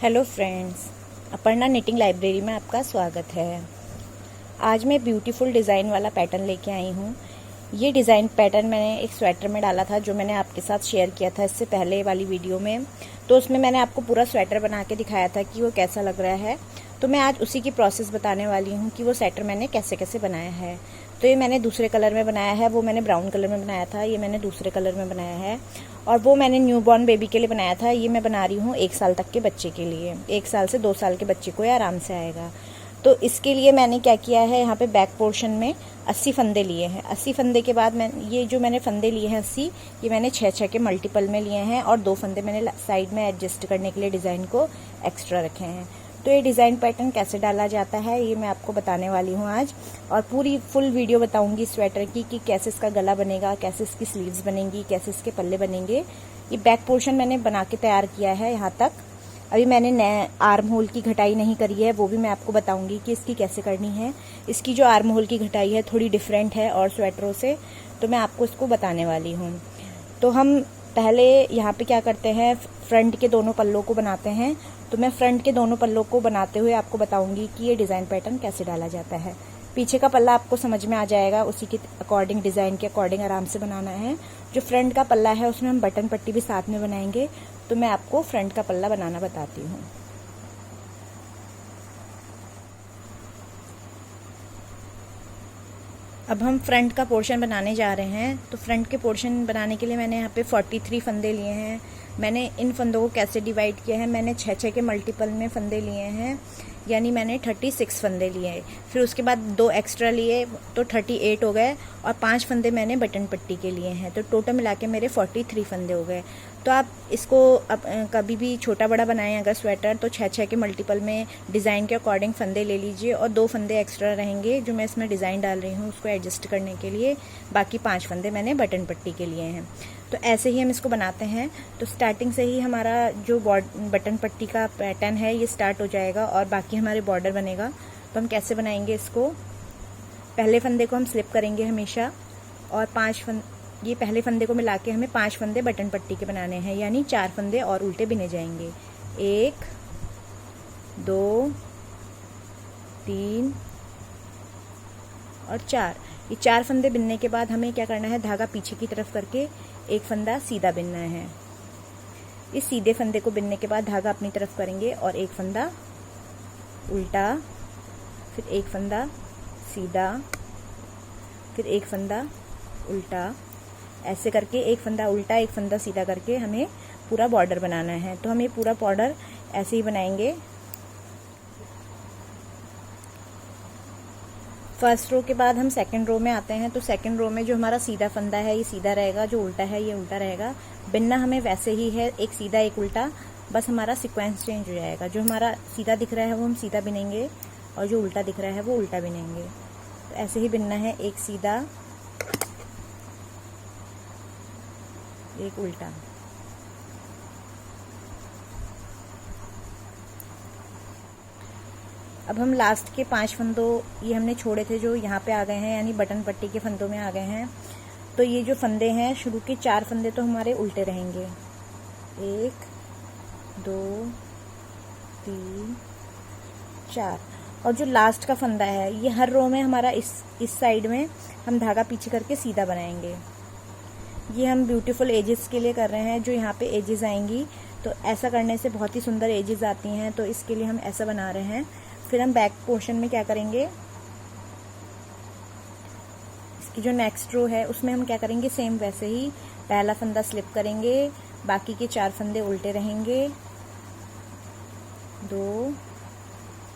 Hello friends, Aparna knitting library में आपका स्वागत है। आज मैं ब्यूटीफुल डिज़ाइन वाला पैटर्न लेके आई हूँ। ये डिज़ाइन पैटर्न मैंने एक स्वेटर में डाला था जो मैंने आपके साथ शेयर किया था इससे पहले वाली वीडियो में। तो उसमें मैंने आपको पूरा स्वेटर बना के दिखाया था कि वो कैसा लग रहा है। तो मैं आज उसी की प्रोसेस बताने वाली हूँ कि वो स्वेटर मैंने कैसे कैसे बनाया है। तो ये मैंने दूसरे कलर में बनाया है, वो मैंने ब्राउन कलर में बनाया था, ये मैंने दूसरे कलर में बनाया है। और वो मैंने न्यूबॉर्न बेबी के लिए बनाया था, ये मैं बना रही हूँ 1 साल तक के बच्चे के लिए। 1 साल से 2 साल के बच्चे को ये आराम से आएगा। तो इसके लिए मैंने क्या किया है, यहाँ पे बैक पोर्शन में 80 फंदे लिए हैं। 80 फंदे के बाद ये जो मैंने फंदे लिए हैं 80, ये मैंने 6-6 के मल्टीपल में लिए हैं और 2 फंदे मैंने साइड में एडजस्ट करने के लिए डिज़ाइन को एक्स्ट्रा रखे हैं। तो ये डिज़ाइन पैटर्न कैसे डाला जाता है ये मैं आपको बताने वाली हूँ आज। और पूरी फुल वीडियो बताऊंगी स्वेटर की कि कैसे इसका गला बनेगा, कैसे इसकी स्लीव्स बनेंगी, कैसे इसके पल्ले बनेंगे। ये बैक पोर्शन मैंने बना के तैयार किया है यहाँ तक। अभी मैंने आर्म होल की घटाई नहीं करी है, वो भी मैं आपको बताऊंगी कि इसकी कैसे करनी है। इसकी जो आर्म होल की घटाई है थोड़ी डिफरेंट है और स्वेटरों से, तो मैं आपको इसको बताने वाली हूँ। तो हम पहले यहाँ पे क्या करते हैं, फ्रंट के दोनों पल्लों को बनाते हैं। तो मैं फ्रंट के दोनों पल्लों को बनाते हुए आपको बताऊंगी कि ये डिज़ाइन पैटर्न कैसे डाला जाता है। पीछे का पल्ला आपको समझ में आ जाएगा, उसी के अकॉर्डिंग डिज़ाइन के अकॉर्डिंग आराम से बनाना है। जो फ्रंट का पल्ला है उसमें हम बटन पट्टी भी साथ में बनाएंगे। तो मैं आपको फ्रंट का पल्ला बनाना बताती हूँ। अब हम फ्रंट का पोर्शन बनाने जा रहे हैं। तो फ्रंट के पोर्शन बनाने के लिए मैंने यहाँ पे 43 फंदे लिए हैं। मैंने इन फंदों को कैसे डिवाइड किया है, मैंने 6-6 के मल्टीपल में फंदे लिए हैं, यानी मैंने 36 फंदे लिए। फिर उसके बाद 2 एक्स्ट्रा लिए तो 38 हो गए और 5 फंदे मैंने बटन पट्टी के लिए हैं। तो टोटल मिला के मेरे 43 फंदे हो गए। तो आप इसको कभी भी छोटा बड़ा बनाएं अगर स्वेटर, तो 6-6 के मल्टीपल में डिज़ाइन के अकॉर्डिंग फंदे ले लीजिए और 2 फंदे एक्स्ट्रा रहेंगे जो मैं इसमें डिज़ाइन डाल रही हूँ उसको एडजस्ट करने के लिए। बाकी 5 फंदे मैंने बटन पट्टी के लिए हैं। तो ऐसे ही हम इसको बनाते हैं। तो स्टार्टिंग से ही हमारा जो बटन पट्टी का पैटर्न है ये स्टार्ट हो जाएगा और बाकी हमारे बॉर्डर बनेगा। तो हम कैसे बनाएंगे इसको, पहले फंदे को हम स्लिप करेंगे हमेशा और ये पहले फंदे को मिला के हमें 5 फंदे बटन पट्टी के बनाने हैं, यानी 4 फंदे और उल्टे बिने जाएंगे। 1 2 3 और 4। ये 4 फंदे बिनने के बाद हमें क्या करना है, धागा पीछे की तरफ करके एक फंदा सीधा बिनना है। इस सीधे फंदे को बिनने के बाद धागा अपनी तरफ करेंगे और एक फंदा उल्टा, फिर एक फंदा सीधा, फिर एक फंदा उल्टा। ऐसे करके एक फंदा उल्टा एक फंदा सीधा करके हमें पूरा बॉर्डर बनाना है। तो हम ये पूरा बॉर्डर ऐसे ही बनाएंगे। फर्स्ट रो के बाद हम सेकंड रो में आते हैं। तो सेकंड रो में जो हमारा सीधा फंदा है ये सीधा रहेगा, जो उल्टा है ये उल्टा रहेगा। बिनना हमें वैसे ही है, एक सीधा एक उल्टा, बस हमारा सीक्वेंस चेंज हो जाएगा। जो हमारा सीधा दिख रहा है वो हम सीधा बिनेंगे और जो उल्टा दिख रहा है वो उल्टा बिनेंगे। तो ऐसे ही बिनना है, एक सीधा एक उल्टा। अब हम लास्ट के 5 फंदों ये हमने छोड़े थे जो यहाँ पे आ गए हैं, यानी बटन पट्टी के फंदों में आ गए हैं। तो ये जो फंदे हैं शुरू के 4 फंदे तो हमारे उल्टे रहेंगे। 1 2 3 4। और जो लास्ट का फंदा है ये हर रो में हमारा इस साइड में हम धागा पीछे करके सीधा बनाएंगे। ये हम ब्यूटीफुल एजेस के लिए कर रहे हैं, जो यहाँ पे एजेस आएंगी। तो ऐसा करने से बहुत ही सुंदर एजेस आती हैं, तो इसके लिए हम ऐसा बना रहे हैं। फिर हम बैक पोर्शन में क्या करेंगे, इसकी जो नेक्स्ट रो है उसमें हम क्या करेंगे, सेम वैसे ही पहला फंदा स्लिप करेंगे, बाकी के 4 फंदे उल्टे रहेंगे। 2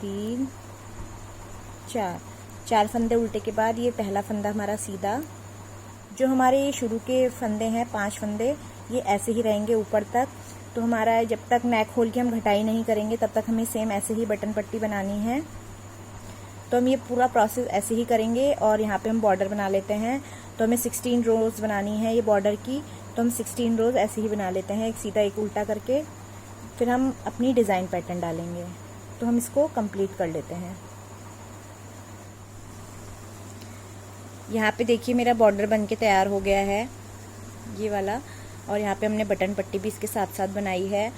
3 4 फंदे उल्टे के बाद ये पहला फंदा हमारा सीधा। जो हमारे शुरू के फंदे हैं 5 फंदे ये ऐसे ही रहेंगे ऊपर तक। तो हमारा जब तक नेक होल की हम घटाई नहीं करेंगे तब तक हमें सेम ऐसे ही बटन पट्टी बनानी है। तो हम ये पूरा प्रोसेस ऐसे ही करेंगे और यहाँ पे हम बॉर्डर बना लेते हैं। तो हमें 16 रोज बनानी है ये बॉर्डर की। तो हम 16 रोज ऐसे ही बना लेते हैं, एक सीधा एक उल्टा करके। फिर हम अपनी डिज़ाइन पैटर्न डालेंगे। तो हम इसको कंप्लीट कर लेते हैं। यहाँ पे देखिए मेरा बॉर्डर बन के तैयार हो गया है ये वाला, और यहाँ पे हमने बटन पट्टी भी इसके साथ साथ बनाई है।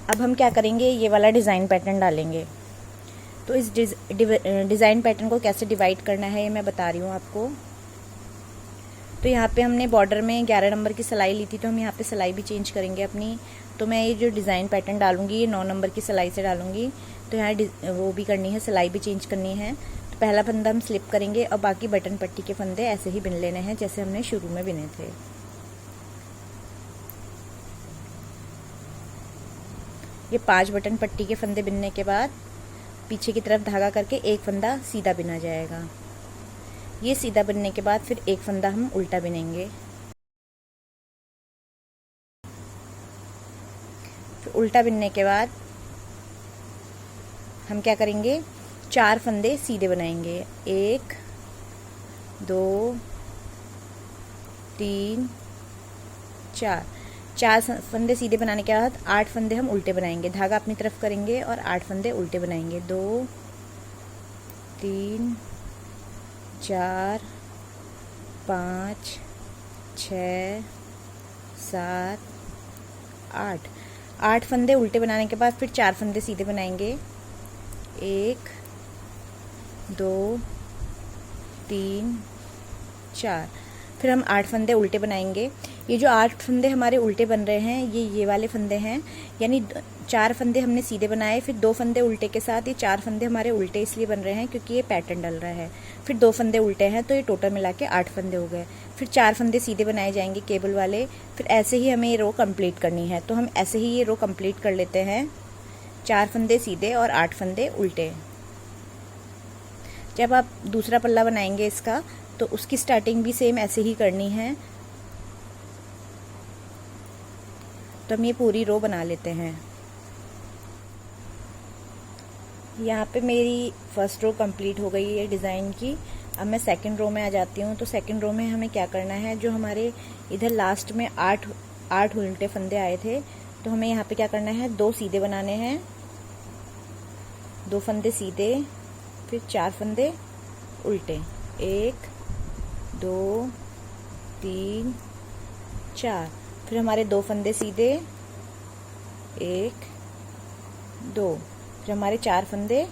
अब हम क्या करेंगे, ये वाला डिज़ाइन पैटर्न डालेंगे। तो इस डिज़ाइन पैटर्न को कैसे डिवाइड करना है ये मैं बता रही हूँ आपको। तो यहाँ पे हमने बॉर्डर में 11 नंबर की सिलाई ली थी, तो हम यहाँ पे सिलाई भी चेंज करेंगे अपनी। तो मैं ये जो डिज़ाइन पैटर्न डालूंगी ये 9 नंबर की सिलाई से डालूंगी। तो यहाँ वो भी करनी है, सिलाई भी चेंज करनी है। तो पहला फंदा हम स्लिप करेंगे और बाकी बटन पट्टी के फंदे ऐसे ही बिन लेने हैं जैसे हमने शुरू में बिने थे। ये 5 बटन पट्टी के फंदे बिनने के बाद पीछे की तरफ धागा करके एक फंदा सीधा बिना जाएगा। ये सीधा बिनने के बाद फिर एक फंदा हम उल्टा बिनेंगे। फिर उल्टा बिनने के बाद हम क्या करेंगे, 4 फंदे सीधे बनाएंगे। 1 2 3 4 फंदे सीधे बनाने के बाद 8 फंदे हम उल्टे बनाएंगे। धागा अपनी तरफ करेंगे और 8 फंदे उल्टे बनाएंगे। 2 3 4 5 6 7 8 फंदे उल्टे बनाने के बाद फिर 4 फंदे सीधे बनाएंगे। 1 2 3 4 फिर हम 8 फंदे उल्टे बनाएंगे। ये जो 8 फंदे हमारे उल्टे बन रहे हैं ये वाले फंदे हैं, यानी 4 फंदे हमने सीधे बनाए, फिर 2 फंदे उल्टे के साथ ये 4 फंदे हमारे उल्टे इसलिए बन रहे हैं क्योंकि ये पैटर्न डल रहा है। फिर 2 फंदे उल्टे हैं तो ये टोटल मिला के 8 फंदे हो गए। फिर 4 फंदे सीधे बनाए जाएंगे केबल वाले। फिर ऐसे ही हमें ये रो कंप्लीट करनी है। तो हम ऐसे ही ये रो कंप्लीट कर लेते हैं, 4 फंदे सीधे और 8 फंदे उल्टे। जब आप दूसरा पल्ला बनाएंगे इसका तो उसकी स्टार्टिंग भी सेम ऐसे ही करनी है। तो हम ये पूरी रो बना लेते हैं। यहाँ पे मेरी फर्स्ट रो कंप्लीट हो गई है डिज़ाइन की। अब मैं सेकंड रो में आ जाती हूँ। तो सेकंड रो में हमें क्या करना है, जो हमारे इधर लास्ट में 8 उल्टे फंदे आए थे, तो हमें यहाँ पे क्या करना है, 2 सीधे बनाने हैं। 2 फंदे सीधे, फिर 4 फंदे उल्टे। 1 2 3 4 फिर हमारे 2 फंदे सीधे, 1 2 फिर हमारे 4 फंदे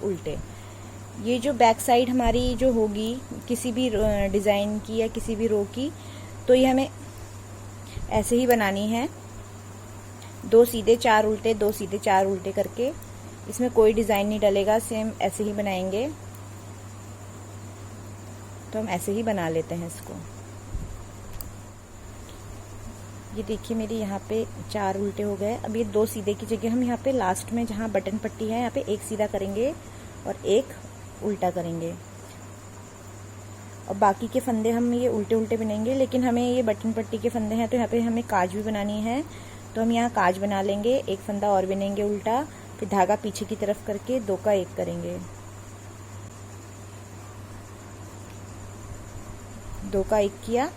उल्टे। ये जो बैक साइड हमारी जो होगी किसी भी डिज़ाइन की या किसी भी रो की, तो ये हमें ऐसे ही बनानी है। 2 सीधे 4 उल्टे, 2 सीधे 4 उल्टे करके, इसमें कोई डिज़ाइन नहीं डलेगा, सेम ऐसे ही बनाएंगे। तो हम ऐसे ही बना लेते हैं इसको। ये देखिए मेरी यहाँ पे 4 उल्टे हो गए। अब ये 2 सीधे की जगह हम यहाँ पे लास्ट में जहाँ बटन पट्टी है यहाँ पे 1 सीधा करेंगे और 1 उल्टा करेंगे, और बाकी के फंदे हम ये उल्टे उल्टे बनाएंगे। लेकिन हमें ये बटन पट्टी के फंदे हैं तो यहाँ पे हमें काज भी बनानी है। तो हम यहाँ काज बना लेंगे, 1 फंदा और बिनेंगे उल्टा, फिर धागा पीछे की तरफ करके 2 का 1 करेंगे। 2 का 1 किया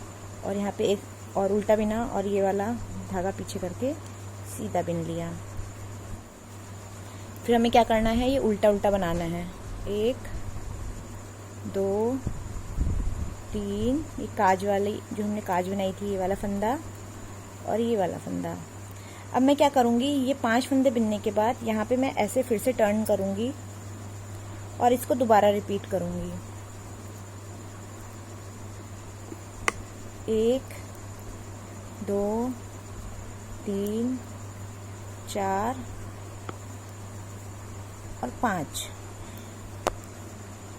और यहाँ पे 1 और उल्टा बिना और ये वाला धागा पीछे करके सीधा बिन लिया। फिर हमें क्या करना है, ये उल्टा उल्टा बनाना है। 1 2 3 ये काज वाली जो हमने काज बनाई थी ये वाला फंदा और ये वाला फंदा। अब मैं क्या करूँगी, ये 5 फंदे बिनने के बाद यहाँ पे मैं ऐसे फिर से टर्न करूँगी और इसको दोबारा रिपीट करूँगी। 1 2 3 4 और 5।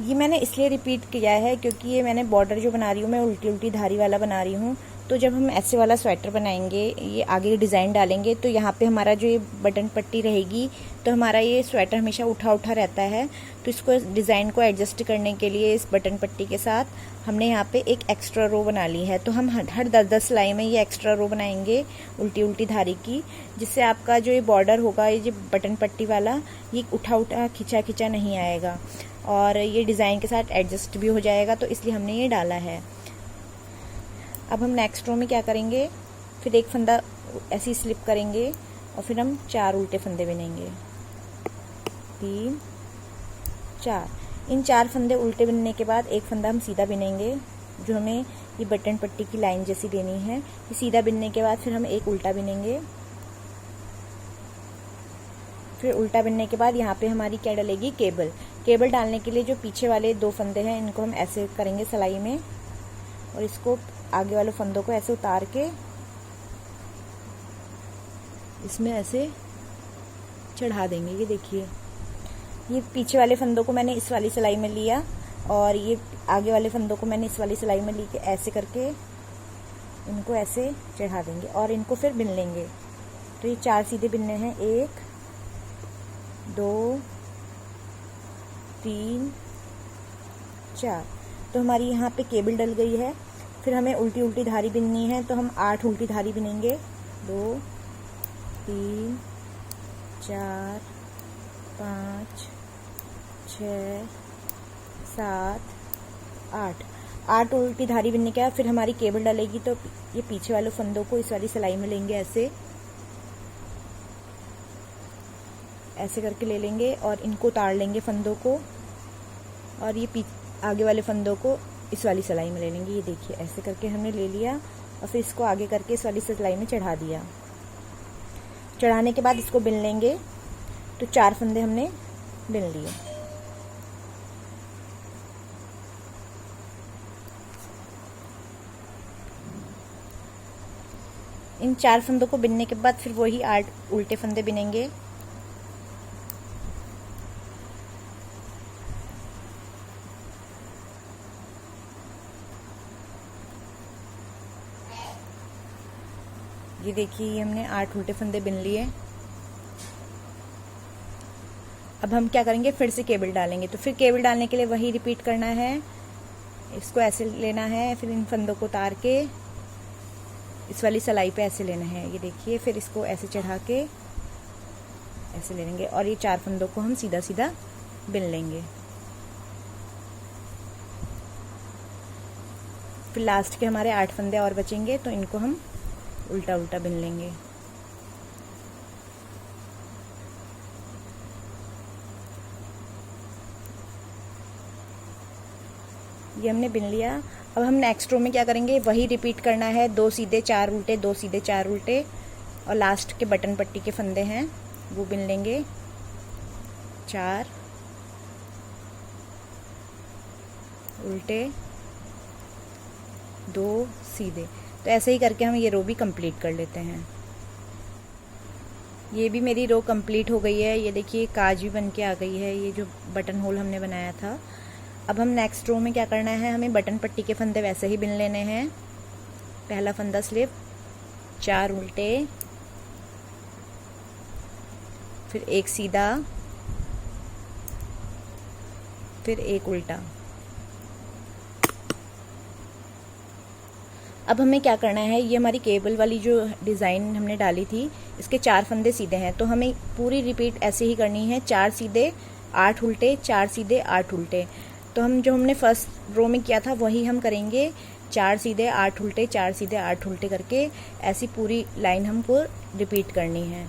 ये मैंने इसलिए रिपीट किया है क्योंकि ये मैंने बॉर्डर जो बना रही हूँ मैं उल्टी उल्टी धारी वाला बना रही हूँ। तो जब हम ऐसे वाला स्वेटर बनाएंगे, ये आगे डिज़ाइन डालेंगे, तो यहाँ पे हमारा जो ये बटन पट्टी रहेगी तो हमारा ये स्वेटर हमेशा उठा उठा रहता है। तो इसको डिज़ाइन को एडजस्ट करने के लिए इस बटन पट्टी के साथ हमने यहाँ पे एक एक्स्ट्रा रो बना ली है। तो हम हर 10-10 सिलाई में ये एक्स्ट्रा रो बनाएंगे उल्टी उल्टी धारी की, जिससे आपका जो ये बॉर्डर होगा ये जो बटन पट्टी वाला ये उठा उठा खिंचा खिंचा नहीं आएगा और ये डिज़ाइन के साथ एडजस्ट भी हो जाएगा। तो इसलिए हमने ये डाला है। अब हम नेक्स्ट रो में क्या करेंगे, फिर 1 फंदा ऐसी स्लिप करेंगे और फिर हम 4 उल्टे फंदे बिनेंगे। 3 4 इन 4 फंदे उल्टे बिनने के बाद 1 फंदा हम सीधा बिनेंगे, जो हमें ये बटन पट्टी की लाइन जैसी देनी है। ये सीधा बिनने के बाद फिर हम 1 उल्टा बिनेंगे फिर उल्टा बिनने के बाद यहाँ पे हमारी क्या डलेगी, केबल। केबल डालने के लिए जो पीछे वाले 2 फंदे हैं इनको हम ऐसे करेंगे सिलाई में, और इसको आगे वाले फंदों को ऐसे उतार के इसमें ऐसे चढ़ा देंगे। ये देखिए, ये पीछे वाले फंदों को मैंने इस वाली सिलाई में लिया और ये आगे वाले फंदों को मैंने इस वाली सिलाई में ली के ऐसे करके इनको ऐसे चढ़ा देंगे और इनको फिर बिन लेंगे। तो ये 4 सीधे बिनने हैं, 1 2 3 4। तो हमारी यहाँ पे केबल डल गई है। फिर हमें उल्टी उल्टी धारी बिननी है, तो हम 8 उल्टी धारी बिनेंगे। 2 3 4 5 6 7 8 उल्टी धारी बिनने के बाद फिर हमारी केबल डलेगी। तो ये पीछे वाले फंदों को इस वाली सिलाई में लेंगे, ऐसे करके ले लेंगे और इनको उतार लेंगे फंदों को, और ये आगे वाले फंदों को इस वाली सिलाई में ले लेंगे। ये देखिए, ऐसे करके हमने ले लिया और फिर इसको आगे करके इस वाली सिलाई में चढ़ा दिया। चढ़ाने के बाद इसको बिन लेंगे। तो 4 फंदे हमने बिन लिए। इन 4 फंदों को बिनने के बाद फिर वही 8 उल्टे फंदे बिनेंगे। ये देखिए, ये हमने 8 उल्टे फंदे बिन लिए। अब हम क्या करेंगे, फिर से केबल डालेंगे। तो फिर केबल डालने के लिए वही रिपीट करना है। इसको ऐसे लेना है, फिर इन फंदों को उतार के इस वाली सिलाई पे ऐसे लेना है। ये देखिए, फिर इसको ऐसे चढ़ा के ऐसे ले लेंगे और ये 4 फंदों को हम सीधा सीधा बिन लेंगे। फिर लास्ट के हमारे 8 फंदे और बचेंगे, तो इनको हम उल्टा उल्टा बिन लेंगे। ये हमने बिन लिया। अब हम नेक्स्ट रो में क्या करेंगे, वही रिपीट करना है। 2 सीधे 4 उल्टे, 2 सीधे 4 उल्टे, और लास्ट के बटन पट्टी के फंदे हैं वो बिन लेंगे। 4 उल्टे, 2 सीधे। तो ऐसे ही करके हम ये रो भी कंप्लीट कर लेते हैं। ये भी मेरी रो कंप्लीट हो गई है। ये देखिए, काज भी बन के आ गई है, ये जो बटन होल हमने बनाया था। अब हम नेक्स्ट रो में क्या करना है, हमें बटन पट्टी के फंदे वैसे ही बिन लेने हैं। पहला फंदा स्लिप, 4 उल्टे, फिर 1 सीधा, फिर 1 उल्टा। अब हमें क्या करना है, ये हमारी केबल वाली जो डिज़ाइन हमने डाली थी, इसके 4 फंदे सीधे हैं, तो हमें पूरी रिपीट ऐसे ही करनी है। 4 सीधे 8 उल्टे, 4 सीधे 8 उल्टे। तो हम जो हमने फर्स्ट रो में किया था वही हम करेंगे। 4 सीधे 8 उल्टे, 4 सीधे 8 उल्टे करके ऐसी पूरी लाइन हमको रिपीट करनी है।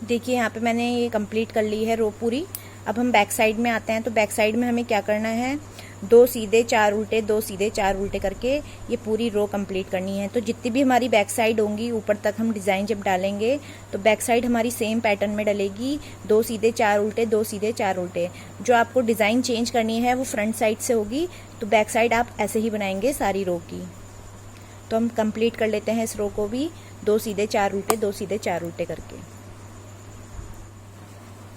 देखिए, यहाँ पे मैंने ये कंप्लीट कर ली है रो पूरी। अब हम बैक साइड में आते हैं। तो बैक साइड में हमें क्या करना है, 2 सीधे 4 उल्टे, 2 सीधे 4 उल्टे करके ये पूरी रो कंप्लीट करनी है। तो जितनी भी हमारी बैक साइड होंगी, ऊपर तक हम डिज़ाइन जब डालेंगे तो बैक साइड हमारी सेम पैटर्न में डलेगी। 2 सीधे 4 उल्टे, 2 सीधे 4 उल्टे। जो आपको डिज़ाइन चेंज करनी है वो फ्रंट साइड से होगी, तो बैक साइड आप ऐसे ही बनाएंगे सारी रो की। तो हम कंप्लीट कर लेते हैं इस रो को भी, 2 सीधे 4 उल्टे, 2 सीधे 4 उल्टे करके।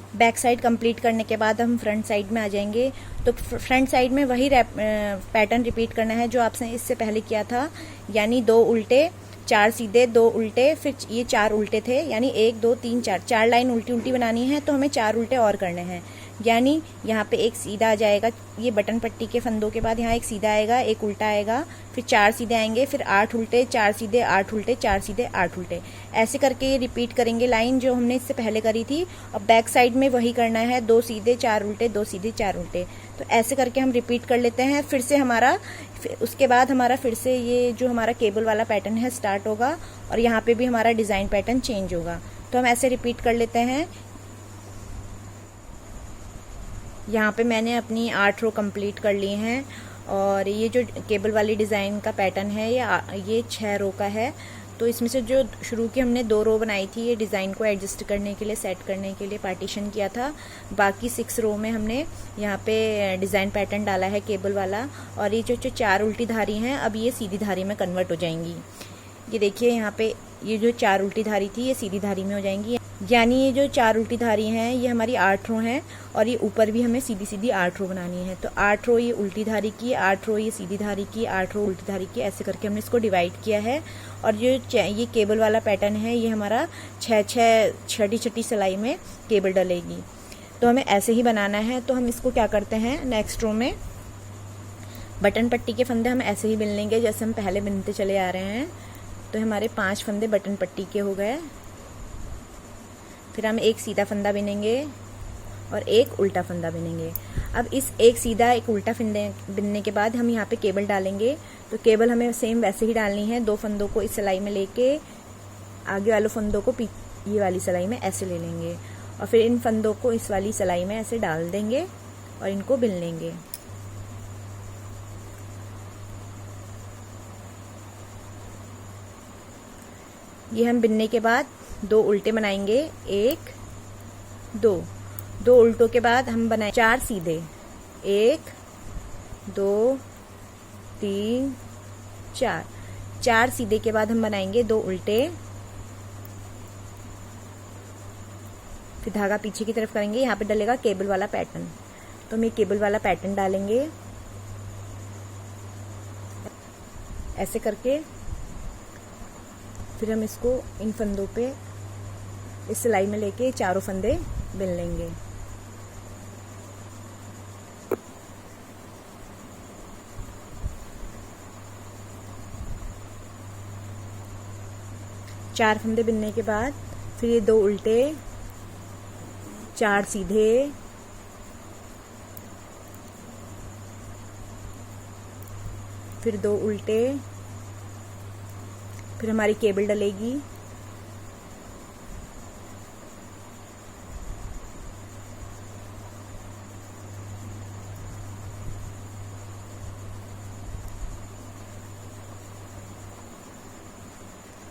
बैक साइड कंप्लीट करने के बाद हम फ्रंट साइड में आ जाएंगे। तो फ्रंट साइड में वही पैटर्न रिपीट करना है जो आपने इससे पहले किया था, यानी 2 उल्टे, 4 सीधे, 2 उल्टे, फिर ये 4 उल्टे थे, यानी 1 2 3 4 लाइन उल्टी उल्टी बनानी है। तो हमें 4 उल्टे और करने हैं, यानी यहाँ पे एक सीधा आ जाएगा, ये बटन पट्टी के फंदों के बाद यहाँ एक सीधा आएगा, एक उल्टा आएगा, फिर 4 सीधे आएंगे, फिर 8 उल्टे, 4 सीधे 8 उल्टे, 4 सीधे 8 उल्टे। ऐसे करके ये रिपीट करेंगे लाइन जो हमने इससे पहले करी थी। और बैक साइड में वही करना है, 2 सीधे 4 उल्टे, 2 सीधे 4 उल्टे। तो ऐसे करके हम रिपीट कर लेते हैं। फिर से हमारा, उसके बाद हमारा फिर से ये जो हमारा केबल वाला पैटर्न है स्टार्ट होगा, और यहाँ पे भी हमारा डिज़ाइन पैटर्न चेंज होगा। तो हम ऐसे रिपीट कर लेते हैं। यहाँ पे मैंने अपनी 8 रो कंप्लीट कर ली हैं, और ये जो केबल वाली डिज़ाइन का पैटर्न है ये 6 रो का है। तो इसमें से जो शुरू की हमने 2 रो बनाई थी, ये डिज़ाइन को एडजस्ट करने के लिए, सेट करने के लिए पार्टीशन किया था। बाकी 6 रो में हमने यहाँ पे डिज़ाइन पैटर्न डाला है केबल वाला। और ये जो 4 उल्टी धारी हैं, अब ये सीधी धारी में कन्वर्ट हो जाएंगी। ये देखिए यहाँ पे ये जो 4 उल्टी धारी थी, ये सीधी धारी में हो जाएंगी। यानी ये जो 4 उल्टी धारी हैं, ये हमारी 8 रो हैं। और ये ऊपर भी हमें सीधी सीधी 8 रो बनानी है। तो 8 रो ये उल्टी धारी की, 8 रो ये सीधी धारी की, 8 रो उल्टी धारी की, ऐसे करके हमने इसको डिवाइड किया है। और ये केबल वाला पैटर्न है, ये हमारा 6 छठी सिलाई में केबल डलेगी। तो हमें ऐसे ही बनाना है। तो हम इसको क्या करते हैं, नेक्स्ट रो में बटन पट्टी के फंदे हम ऐसे ही बिन लेंगे जैसे हम पहले बिनते चले आ रहे हैं। तो हमारे 5 फंदे बटन पट्टी के हो गए। फिर हम एक सीधा फंदा बिनेंगे और एक उल्टा फंदा बिनेंगे। अब इस एक सीधा एक उल्टा फंदे बिनने के बाद हम यहाँ पे केबल डालेंगे। तो केबल हमें सेम वैसे ही डालनी है। 2 फंदों को इस सिलाई में लेके आगे वाले फंदों को ये वाली सिलाई में ऐसे ले लेंगे और फिर इन फंदों को इस वाली सिलाई में ऐसे डाल देंगे और इनको बिन लेंगे। ये हम बिनने के बाद 2 उल्टे बनाएंगे, 1 2 उल्टों के बाद हम बनाए 4 सीधे, 1 2 3 4 सीधे के बाद हम बनाएंगे 2 उल्टे। फिर धागा पीछे की तरफ करेंगे, यहाँ पे डलेगा केबल वाला पैटर्न। तो हम ये केबल वाला पैटर्न डालेंगे ऐसे करके। फिर हम इसको इन फंदों पे इस सिलाई में लेके चारों फंदे बिन लेंगे। चार फंदे बिनने के बाद फिर ये 2 उल्टे, 4 सीधे, फिर 2 उल्टे, फिर हमारी केबल डलेगी।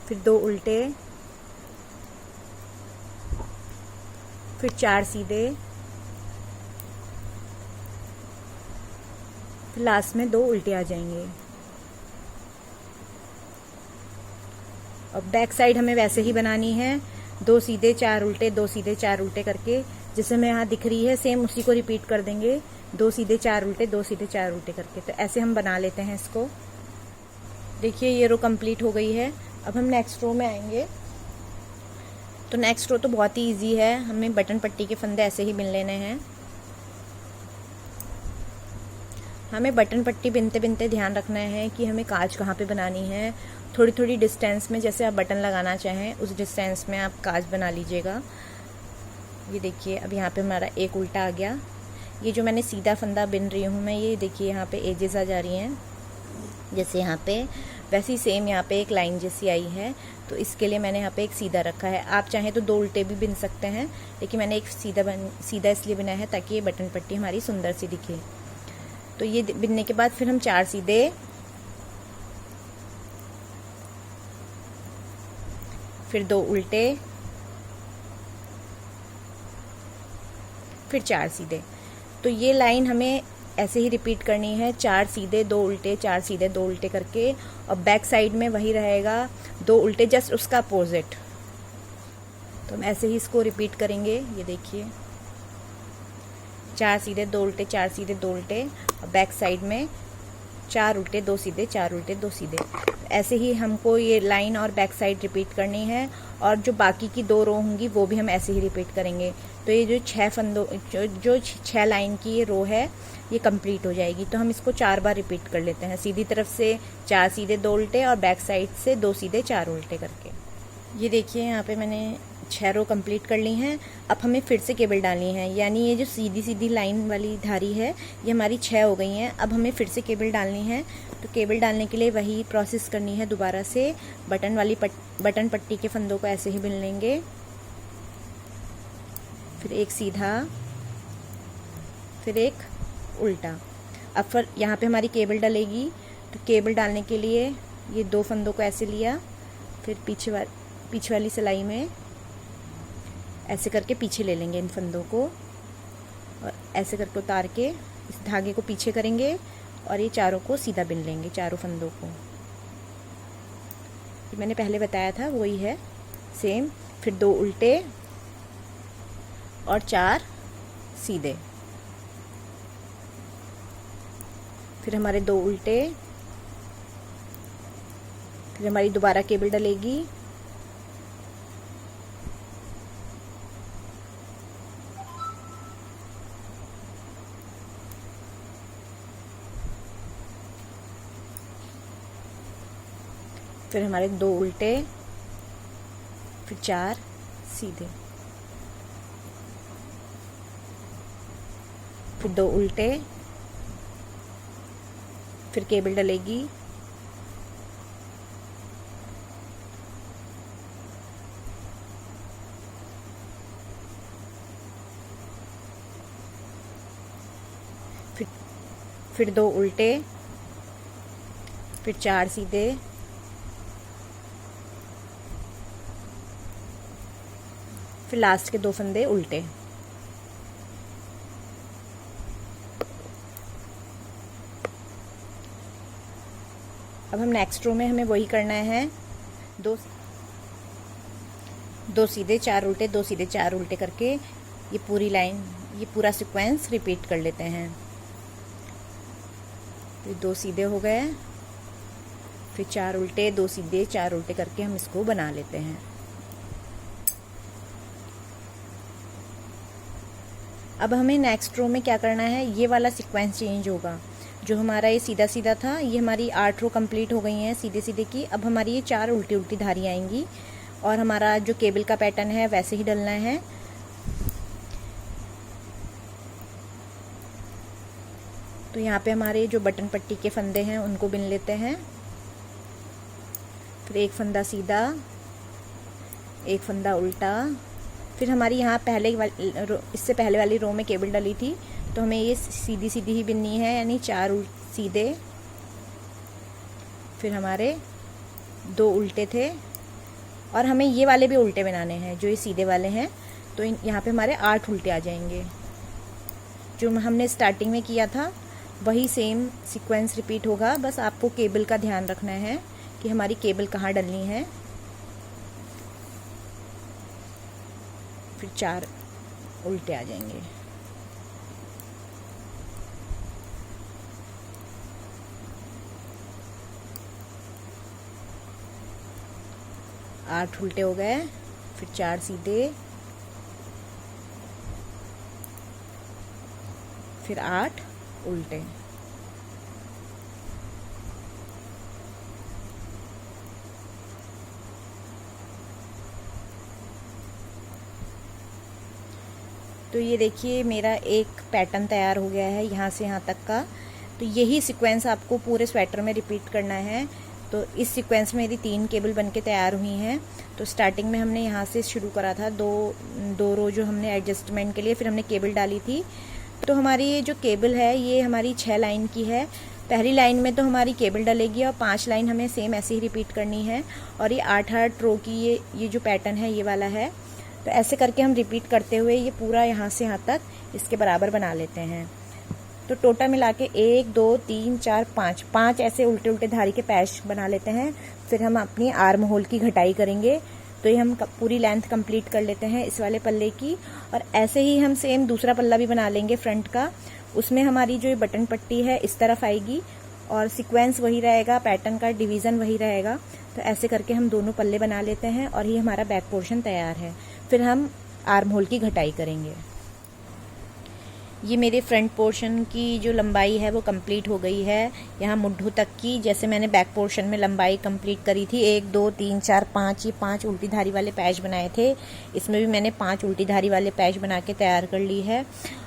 फिर 2 उल्टे, फिर 4 सीधे, फिर लास्ट में 2 उल्टे आ जाएंगे। और बैक साइड हमें वैसे ही बनानी है, 2 सीधे 4 उल्टे, 2 सीधे 4 उल्टे करके, जिसे हमें यहाँ दिख रही है सेम उसी को रिपीट कर देंगे, 2 सीधे 4 उल्टे, 2 सीधे 4 उल्टे करके। तो ऐसे हम बना लेते हैं इसको। देखिए ये रो कंप्लीट हो गई है। अब हम नेक्स्ट रो में आएंगे। तो नेक्स्ट रो तो बहुत ही इजी है, हमें बटन पट्टी के फंदे ऐसे ही बिन लेने हैं। हमें बटन पट्टी बिनते बिनते ध्यान रखना है कि हमें काज कहाँ पे बनानी है। थोड़ी थोड़ी डिस्टेंस में, जैसे आप बटन लगाना चाहें उस डिस्टेंस में आप काज बना लीजिएगा। ये देखिए अब यहाँ पे हमारा एक उल्टा आ गया। ये जो मैंने सीधा फंदा बिन रही हूँ मैं, ये देखिए यहाँ पे एजेस आ जा रही हैं जैसे यहाँ पे, वैसे ही सेम यहाँ पे एक लाइन जैसी आई है। तो इसके लिए मैंने यहाँ पे एक सीधा रखा है। आप चाहें तो 2 उल्टे भी बिन सकते हैं, लेकिन मैंने एक सीधा इसलिए बिना है ताकि ये बटन पट्टी हमारी सुंदर सी दिखे। तो ये बिनने के बाद फिर हम 4 सीधे, फिर 2 उल्टे, फिर 4 सीधे। तो ये लाइन हमें ऐसे ही रिपीट करनी है, 4 सीधे 2 उल्टे, 4 सीधे 2 उल्टे करके। और बैक साइड में वही रहेगा, 2 उल्टे जस्ट उसका अपोजिट। तो हम ऐसे ही इसको रिपीट करेंगे। ये देखिए 4 सीधे 2 उल्टे, 4 सीधे 2 उल्टे, और बैक साइड में 4 उल्टे 2 सीधे, 4 उल्टे 2 सीधे। ऐसे ही हमको ये लाइन और बैक साइड रिपीट करनी है। और जो बाकी की 2 रो होंगी वो भी हम ऐसे ही रिपीट करेंगे। तो ये जो 6 फंदों जो 6 लाइन की ये रो है ये कंप्लीट हो जाएगी। तो हम इसको 4 बार रिपीट कर लेते हैं। सीधी तरफ से 4 सीधे 2 उल्टे और बैक साइड से 2 सीधे 4 उल्टे करके। ये देखिए यहाँ पे मैंने 6 रो कंप्लीट कर ली हैं। अब हमें फिर से केबल डालनी है, यानी ये जो सीधी सीधी लाइन वाली धारी है ये हमारी 6 हो गई हैं। अब हमें फिर से केबल डालनी है। तो केबल डालने के लिए वही प्रोसेस करनी है दोबारा से। बटन पट्टी के फंदों को ऐसे ही बिन लेंगे, फिर एक सीधा, फिर एक उल्टा। अब फिर यहाँ पे हमारी केबल डलेगी। तो केबल डालने के लिए ये 2 फंदों को ऐसे लिया, फिर पीछे वाली सिलाई में ऐसे करके पीछे ले लेंगे इन फंदों को, और ऐसे करके उतार के इस धागे को पीछे करेंगे और ये चारों को सीधा बिन लेंगे, चारों फंदों को। ये मैंने पहले बताया था वही है सेम। फिर 2 उल्टे और 4 सीधे, फिर हमारे 2 उल्टे, फिर हमारी दोबारा केबल डलेगी, फिर हमारे 2 उल्टे, फिर 4 सीधे, फिर 2 उल्टे, फिर केबल डलेगी, फिर 2 उल्टे, फिर 4 सीधे, फिर लास्ट के 2 फंदे उल्टे। अब हम नेक्स्ट रो में हमें वही करना है, 2 सीधे 4 उल्टे, 2 सीधे 4 उल्टे करके ये पूरी लाइन, ये पूरा सीक्वेंस रिपीट कर लेते हैं। फिर 2 सीधे हो गए, फिर 4 उल्टे, 2 सीधे 4 उल्टे करके हम इसको बना लेते हैं। अब हमें नेक्स्ट रो में क्या करना है, ये वाला सीक्वेंस चेंज होगा। जो हमारा ये सीधा सीधा था, ये हमारी 8 रो कंप्लीट हो गई हैं सीधे सीधे की। अब हमारी ये 4 उल्टी उल्टी धारी आएंगी और हमारा जो केबल का पैटर्न है वैसे ही डलना है। तो यहाँ पे हमारे जो बटन पट्टी के फंदे हैं उनको बिन लेते हैं। फिर 1 फंदा सीधा, 1 फंदा उल्टा, फिर हमारी यहाँ इससे पहले वाली रो में केबल डली थी तो हमें ये सीधी सीधी ही बिननी है, यानी 4 सीधे, फिर हमारे 2 उल्टे थे और हमें ये वाले भी उल्टे बनाने हैं जो ये सीधे वाले हैं। तो यहाँ पे हमारे 8 उल्टे आ जाएंगे। जो हमने स्टार्टिंग में किया था वही सेम सीक्वेंस रिपीट होगा, बस आपको केबल का ध्यान रखना है कि हमारी केबल कहाँ डलनी है। फिर 4 उल्टे आ जाएंगे। आठ उल्टे हो गए, फिर 4 सीधे, फिर 8 उल्टे। तो ये देखिए मेरा एक पैटर्न तैयार हो गया है यहाँ से यहाँ तक का। तो यही सीक्वेंस आपको पूरे स्वेटर में रिपीट करना है। तो इस सीक्वेंस में मेरी 3 केबल बनके तैयार हुई हैं। तो स्टार्टिंग में हमने यहाँ से शुरू करा था, दो रो जो हमने एडजस्टमेंट के लिए फिर हमने केबल डाली थी। तो हमारी ये जो केबल है ये हमारी 6 लाइन की है। पहली लाइन में तो हमारी केबल डलेगी और 5 लाइन हमें सेम ऐसे ही रिपीट करनी है। और ये 8 रो की ये जो पैटर्न है ये वाला है। तो ऐसे करके हम रिपीट करते हुए ये पूरा यहाँ से यहाँ तक इसके बराबर बना लेते हैं। तो टोटल मिला के 1 2 3 4 5 ऐसे उल्टे उल्टे धारी के पैच बना लेते हैं। फिर हम अपनी आर्म होल की घटाई करेंगे। तो ये हम पूरी लेंथ कंप्लीट कर लेते हैं इस वाले पल्ले की। और ऐसे ही हम सेम दूसरा पल्ला भी बना लेंगे फ्रंट का। उसमें हमारी जो बटन पट्टी है इस तरफ आएगी और सीक्वेंस वही रहेगा, पैटर्न का डिवीज़न वही रहेगा। तो ऐसे करके हम दोनों पल्ले बना लेते हैं और ये हमारा बैक पोर्शन तैयार है। फिर हम आर्म होल की घटाई करेंगे। ये मेरे फ्रंट पोर्शन की जो लंबाई है वो कंप्लीट हो गई है, यहाँ मुड्ढों तक की। जैसे मैंने बैक पोर्शन में लंबाई कंप्लीट करी थी 1 2 3 4 5, ये 5 उल्टी धारी वाले पैच बनाए थे। इसमें भी मैंने 5 उल्टी धारी वाले पैच बना के तैयार कर ली है।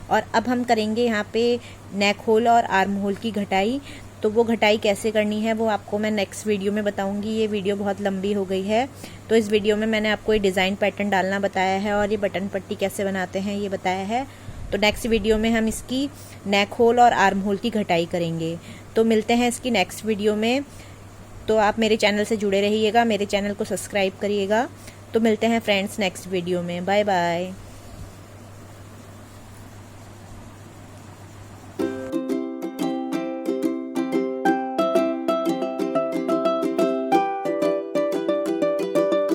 और अब हम करेंगे यहाँ पे नेक होल और आर्म होल की घटाई। तो वो घटाई कैसे करनी है वो आपको मैं नेक्स्ट वीडियो में बताऊंगी। ये वीडियो बहुत लंबी हो गई है। तो इस वीडियो में मैंने आपको ये डिज़ाइन पैटर्न डालना बताया है और ये बटन पट्टी कैसे बनाते हैं ये बताया है। तो नेक्स्ट वीडियो में हम इसकी नेक होल और आर्म होल की घटाई करेंगे। तो मिलते हैं इसकी नेक्स्ट वीडियो में। तो आप मेरे चैनल से जुड़े रहिएगा, मेरे चैनल को सब्सक्राइब करिएगा। तो मिलते हैं फ्रेंड्स नेक्स्ट वीडियो में। Bye bye.